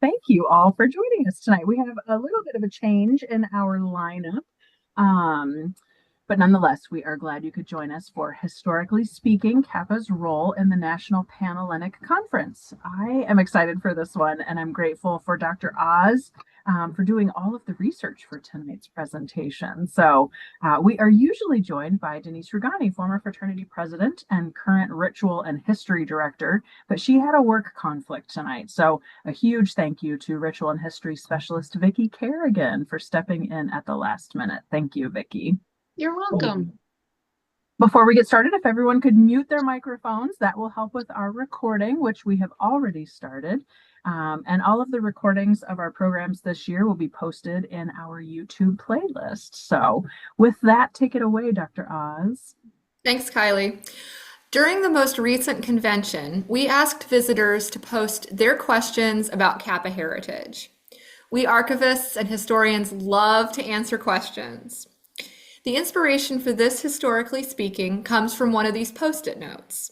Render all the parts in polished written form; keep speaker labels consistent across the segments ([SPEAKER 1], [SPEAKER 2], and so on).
[SPEAKER 1] Thank you all for joining us tonight. We have a little bit of a change in our lineup, um, but nonetheless, we are glad you could join us for Historically Speaking, Kappa's role in the National Panhellenic Conference. I am excited for this one, and I'm grateful for Dr. Oz for doing all of the research for tonight's presentation. We are usually joined by Denise Rugani, former fraternity president and current ritual and history director, but she had a work conflict tonight. So a huge thank you to ritual and history specialist Vicki Kerrigan for stepping in at the last minute. Thank you, Vicki.
[SPEAKER 2] You're welcome.
[SPEAKER 1] Before we get started, if everyone could mute their microphones, that will help with our recording, which we have already started. And all of the recordings of our programs this year will be posted in our YouTube playlist. So with that, take it away, Dr. Oz.
[SPEAKER 3] Thanks, Kylie. During the most recent convention, we asked visitors to post their questions about Kappa heritage. We archivists and historians love to answer questions. The inspiration for this Historically Speaking comes from one of these post-it notes.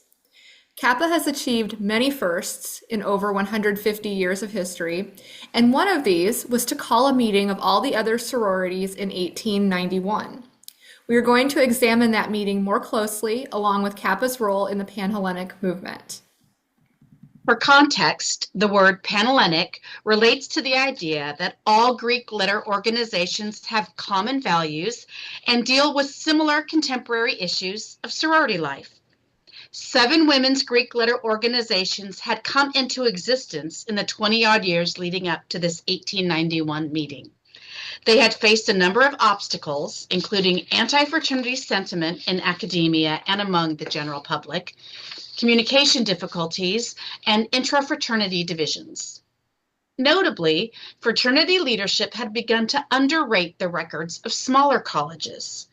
[SPEAKER 3] Kappa has achieved many firsts in over 150 years of history, and one of these was to call a meeting of all the other sororities in 1891. We are going to examine that meeting more closely, along with Kappa's role in the Panhellenic movement.
[SPEAKER 2] For context, the word Panhellenic relates to the idea that all Greek letter organizations have common values and deal with similar contemporary issues of sorority life. 7 women's Greek letter organizations had come into existence in the 20-odd years leading up to this 1891 meeting. They had faced a number of obstacles, including anti-fraternity sentiment in academia and among the general public, communication difficulties, and intra-fraternity divisions. Notably, fraternity leadership had begun to underrate the records of smaller colleges.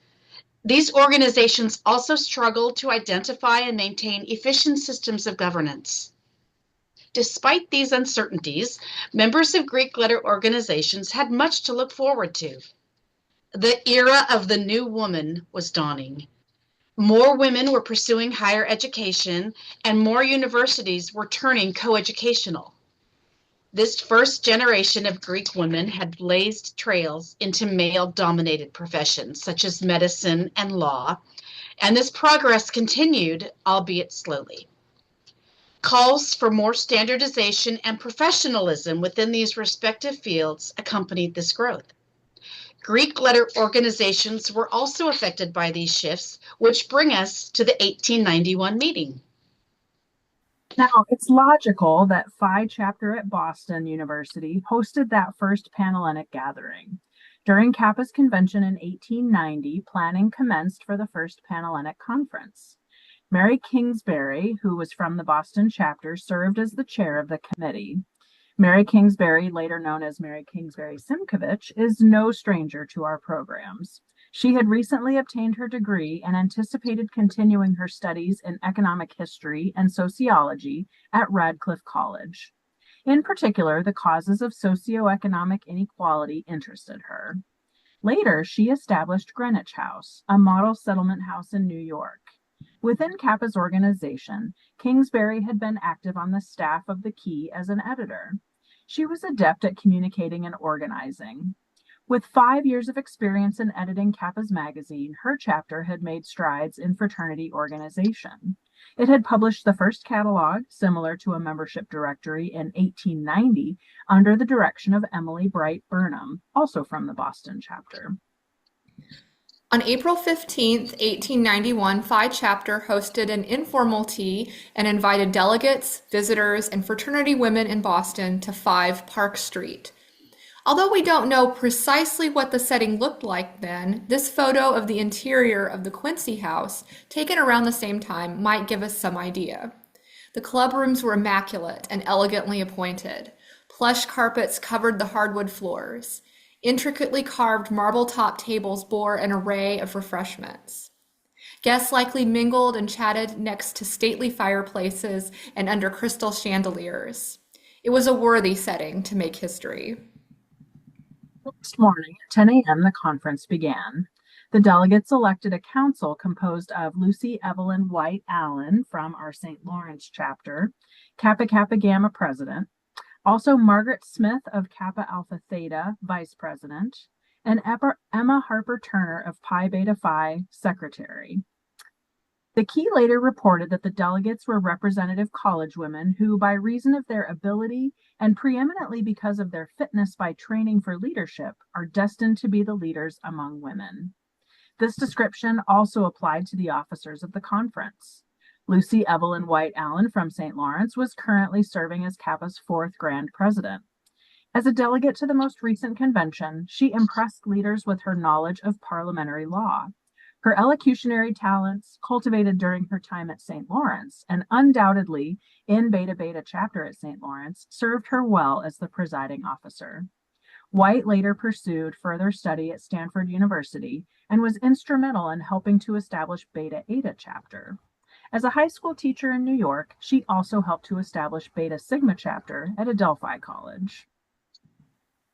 [SPEAKER 2] These organizations also struggled to identify and maintain efficient systems of governance. Despite these uncertainties, members of Greek letter organizations had much to look forward to. The era of the new woman was dawning. More women were pursuing higher education, and more universities were turning coeducational. This first generation of Greek women had blazed trails into male-dominated professions, such as medicine and law, and this progress continued, albeit slowly. Calls for more standardization and professionalism within these respective fields accompanied this growth. Greek letter organizations were also affected by these shifts, which bring us to the 1891 meeting.
[SPEAKER 1] Now, it's logical that Phi chapter at Boston University hosted that first Panhellenic gathering. During Kappa's convention in 1890, planning commenced for the first Panhellenic conference. Mary Kingsbury, who was from the Boston chapter, served as the chair of the committee. Mary Kingsbury, later known as Mary Kingsbury Simkovich, is no stranger to our programs. She had recently obtained her degree and anticipated continuing her studies in economic history and sociology at Radcliffe College. In particular, the causes of socioeconomic inequality interested her. Later, she established Greenwich House, a model settlement house in New York. Within Kappa's organization, Kingsbury had been active on the staff of the Key as an editor. She was adept at communicating and organizing. With 5 years of experience in editing Kappa's magazine, her chapter had made strides in fraternity organization. It had published the first catalog, similar to a membership directory, in 1890 under the direction of Emily Bright Burnham, also from the Boston chapter.
[SPEAKER 3] On April 15, 1891, Phi Chapter hosted an informal tea and invited delegates, visitors, and fraternity women in Boston to 5 Park Street. Although we don't know precisely what the setting looked like then, this photo of the interior of the Quincy House, taken around the same time, might give us some idea. The club rooms were immaculate and elegantly appointed. Plush carpets covered the hardwood floors. Intricately carved marble-top tables bore an array of refreshments. Guests likely mingled and chatted next to stately fireplaces and under crystal chandeliers. It was a worthy setting to make history.
[SPEAKER 1] Next morning at 10 a.m., the conference began. The delegates elected a council composed of Lucy Evelyn White Allen from our St. Lawrence chapter, Kappa Kappa Gamma president, Also, Margaret Smith of Kappa Alpha Theta, Vice President, and Emma Harper Turner of Pi Beta Phi, Secretary. The key later reported that the delegates were representative college women who, by reason of their ability and preeminently because of their fitness by training for leadership, are destined to be the leaders among women. This description also applied to the officers of the conference. Lucy Evelyn White Allen from St. Lawrence was currently serving as Kappa's fourth Grand President. As a delegate to the most recent convention, she impressed leaders with her knowledge of parliamentary law. Her elocutionary talents, cultivated during her time at St. Lawrence, and undoubtedly in Beta Beta chapter at St. Lawrence, served her well as the presiding officer. White later pursued further study at Stanford University and was instrumental in helping to establish Beta Eta chapter. As a high school teacher in New York, she also helped to establish Beta Sigma chapter at Adelphi College.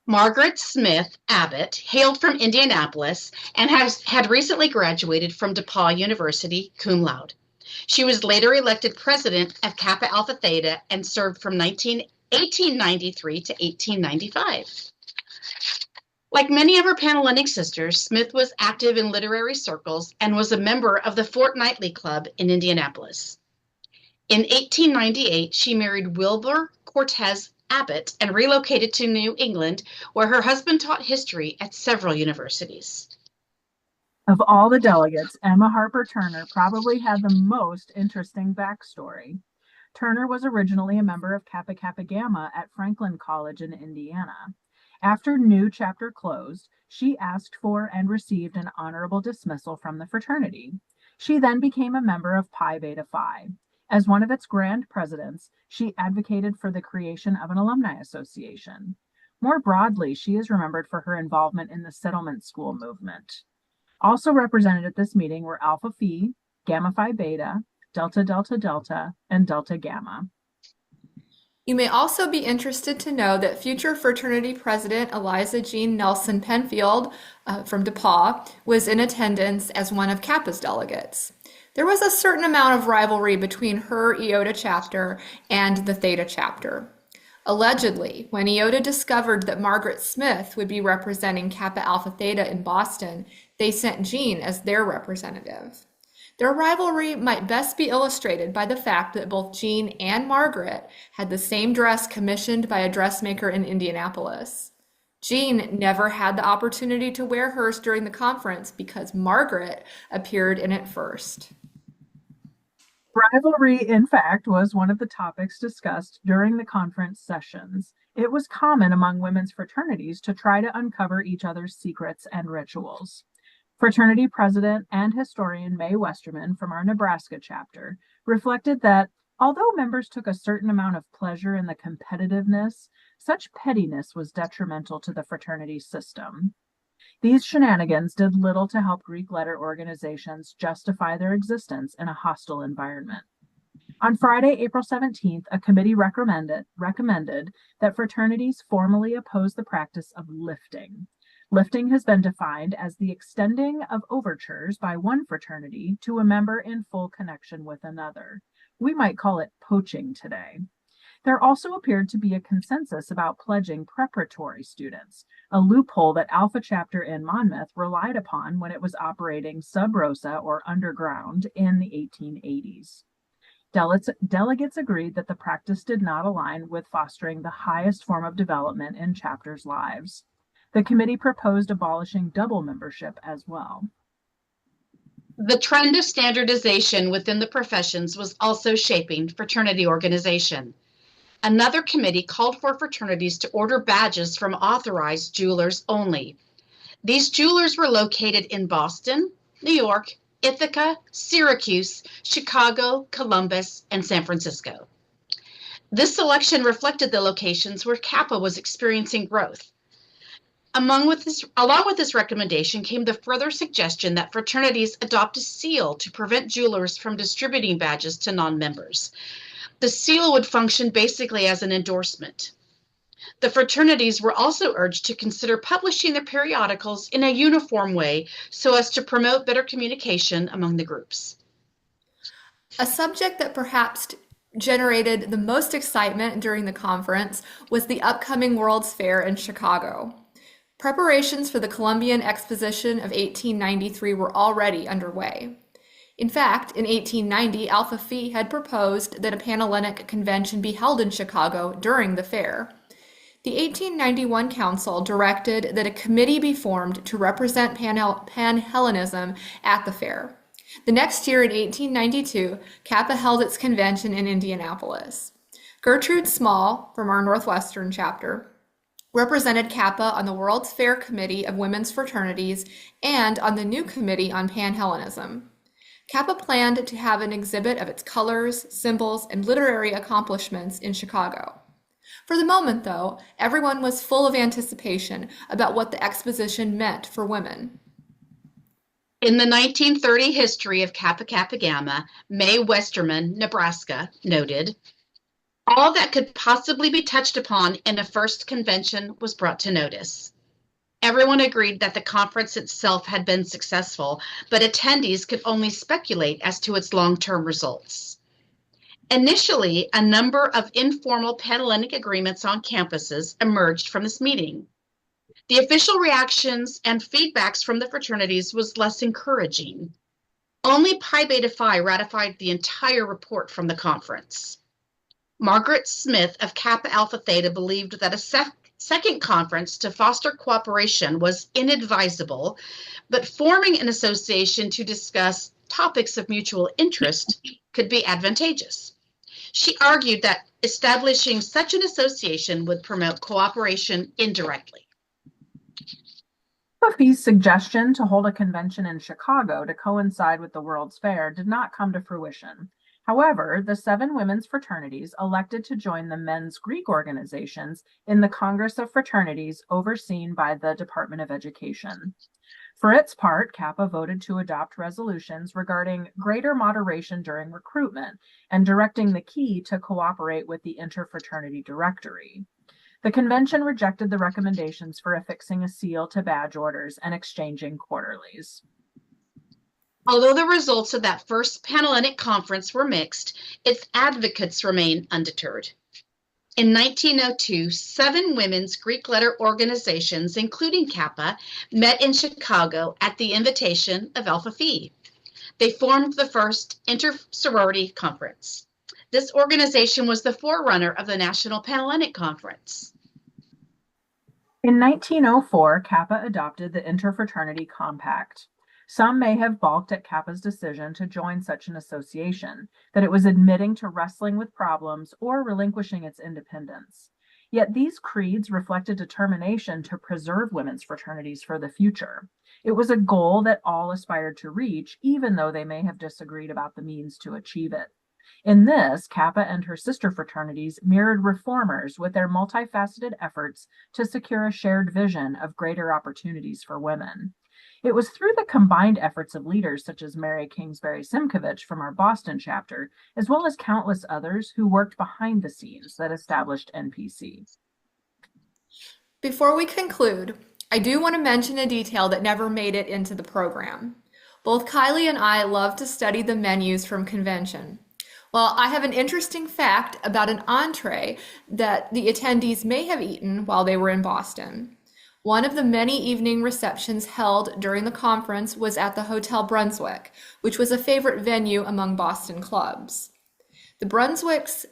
[SPEAKER 2] Margaret Smith Abbott hailed from Indianapolis and had recently graduated from DePaul University cum laude. She was later elected president of Kappa Alpha Theta and served from 1893 to 1895. Like many of her Panhellenic sisters, Smith was active in literary circles and was a member of the Fortnightly Club in Indianapolis. In 1898, she married Wilbur Cortez Abbott and relocated to New England, where her husband taught history at several universities.
[SPEAKER 1] Of all the delegates, Emma Harper Turner probably had the most interesting backstory. Turner was originally a member of Kappa Kappa Gamma at Franklin College in Indiana. After new chapter closed, she asked for and received an honorable dismissal from the fraternity. She then became a member of Pi Beta Phi. As one of its grand presidents, she advocated for the creation of an alumni association. More broadly, she is remembered for her involvement in the settlement school movement. Also represented at this meeting were Alpha Phi, Gamma Phi Beta, Delta Delta Delta, and Delta Gamma.
[SPEAKER 3] You may also be interested to know that future fraternity president Eliza Jean Nelson Penfield from DePaul was in attendance as one of Kappa's delegates. There was a certain amount of rivalry between her Iota chapter and the Theta chapter. Allegedly, when Iota discovered that Margaret Smith would be representing Kappa Alpha Theta in Boston, they sent Jean as their representative. Their rivalry might best be illustrated by the fact that both Jean and Margaret had the same dress commissioned by a dressmaker in Indianapolis. Jean never had the opportunity to wear hers during the conference because Margaret appeared in it first.
[SPEAKER 1] Rivalry, in fact, was one of the topics discussed during the conference sessions. It was common among women's fraternities to try to uncover each other's secrets and rituals. Fraternity president and historian Mae Westerman from our Nebraska chapter reflected that although members took a certain amount of pleasure in the competitiveness, such pettiness was detrimental to the fraternity system. These shenanigans did little to help Greek letter organizations justify their existence in a hostile environment. On Friday, April 17th, a committee recommended that fraternities formally oppose the practice of lifting. Lifting has been defined as the extending of overtures by one fraternity to a member in full connection with another. We might call it poaching today. There also appeared to be a consensus about pledging preparatory students, a loophole that Alpha Chapter in Monmouth relied upon when it was operating sub rosa or underground in the 1880s. Delegates agreed that the practice did not align with fostering the highest form of development in chapters' lives. The committee proposed abolishing double membership as well.
[SPEAKER 2] The trend of standardization within the professions was also shaping fraternity organization. Another committee called for fraternities to order badges from authorized jewelers only. These jewelers were located in Boston, New York, Ithaca, Syracuse, Chicago, Columbus, and San Francisco. This selection reflected the locations where Kappa was experiencing growth. Along with this recommendation came the further suggestion that fraternities adopt a seal to prevent jewelers from distributing badges to non-members. The seal would function basically as an endorsement. The fraternities were also urged to consider publishing their periodicals in a uniform way so as to promote better communication among the groups.
[SPEAKER 3] A subject that perhaps generated the most excitement during the conference was the upcoming World's Fair in Chicago. Preparations for the Columbian Exposition of 1893 were already underway. In fact, in 1890, Alpha Phi had proposed that a Panhellenic convention be held in Chicago during the fair. The 1891 council directed that a committee be formed to represent Panhellenism at the fair. The next year, in 1892, Kappa held its convention in Indianapolis. Gertrude Small, from our Northwestern chapter, represented Kappa on the World's Fair Committee of Women's Fraternities and on the new Committee on Panhellenism. Kappa planned to have an exhibit of its colors, symbols, and literary accomplishments in Chicago. For the moment, though, everyone was full of anticipation about what the exposition meant for women.
[SPEAKER 2] In the 1930 history of Kappa Kappa Gamma, Mae Westerman, Nebraska, noted, "All that could possibly be touched upon in a first convention was brought to notice. Everyone agreed that the conference itself had been successful, but attendees could only speculate as to its long-term results. Initially, a number of informal Panhellenic agreements on campuses emerged from this meeting. The official reactions and feedbacks from the fraternities was less encouraging. Only Pi Beta Phi ratified the entire report from the conference. Margaret Smith of Kappa Alpha Theta believed that a second conference to foster cooperation was inadvisable, but forming an association to discuss topics of mutual interest could be advantageous. She argued that establishing such an association would promote cooperation indirectly."
[SPEAKER 1] Buffy's suggestion to hold a convention in Chicago to coincide with the World's Fair did not come to fruition. However, the 7 women's fraternities elected to join the men's Greek organizations in the Congress of Fraternities overseen by the Department of Education. For its part, Kappa voted to adopt resolutions regarding greater moderation during recruitment and directing the key to cooperate with the Interfraternity Directory. The convention rejected the recommendations for affixing a seal to badge orders and exchanging quarterlies.
[SPEAKER 2] Although the results of that first Panhellenic conference were mixed, its advocates remained undeterred. In 1902, 7 women's Greek letter organizations, including Kappa, met in Chicago at the invitation of Alpha Phi. They formed the first inter-sorority conference. This organization was the forerunner of the National Panhellenic Conference.
[SPEAKER 1] In 1904, Kappa adopted the Interfraternity Compact. Some may have balked at Kappa's decision to join such an association, that it was admitting to wrestling with problems or relinquishing its independence. Yet these creeds reflected determination to preserve women's fraternities for the future. It was a goal that all aspired to reach, even though they may have disagreed about the means to achieve it. In this, Kappa and her sister fraternities mirrored reformers with their multifaceted efforts to secure a shared vision of greater opportunities for women. It was through the combined efforts of leaders such as Mary Kingsbury Simkovich from our Boston chapter, as well as countless others who worked behind the scenes, that established NPC.
[SPEAKER 3] Before we conclude, I do want to mention a detail that never made it into the program. Both Kylie and I love to study the menus from convention. Well, I have an interesting fact about an entree that the attendees may have eaten while they were in Boston. One of the many evening receptions held during the conference was at the Hotel Brunswick, which was a favorite venue among Boston clubs. The Brunswick's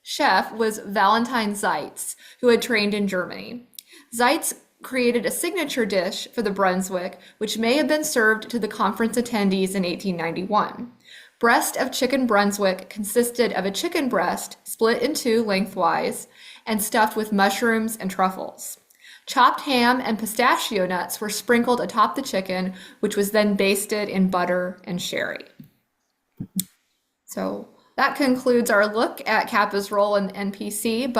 [SPEAKER 3] chef was Valentine Zeitz, who had trained in Germany. Zeitz created a signature dish for the Brunswick, which may have been served to the conference attendees in 1891. Breast of chicken Brunswick consisted of a chicken breast split in 2 lengthwise and stuffed with mushrooms and truffles. Chopped ham and pistachio nuts were sprinkled atop the chicken, which was then basted in butter and sherry. So that concludes our look at Kappa's role in NPC.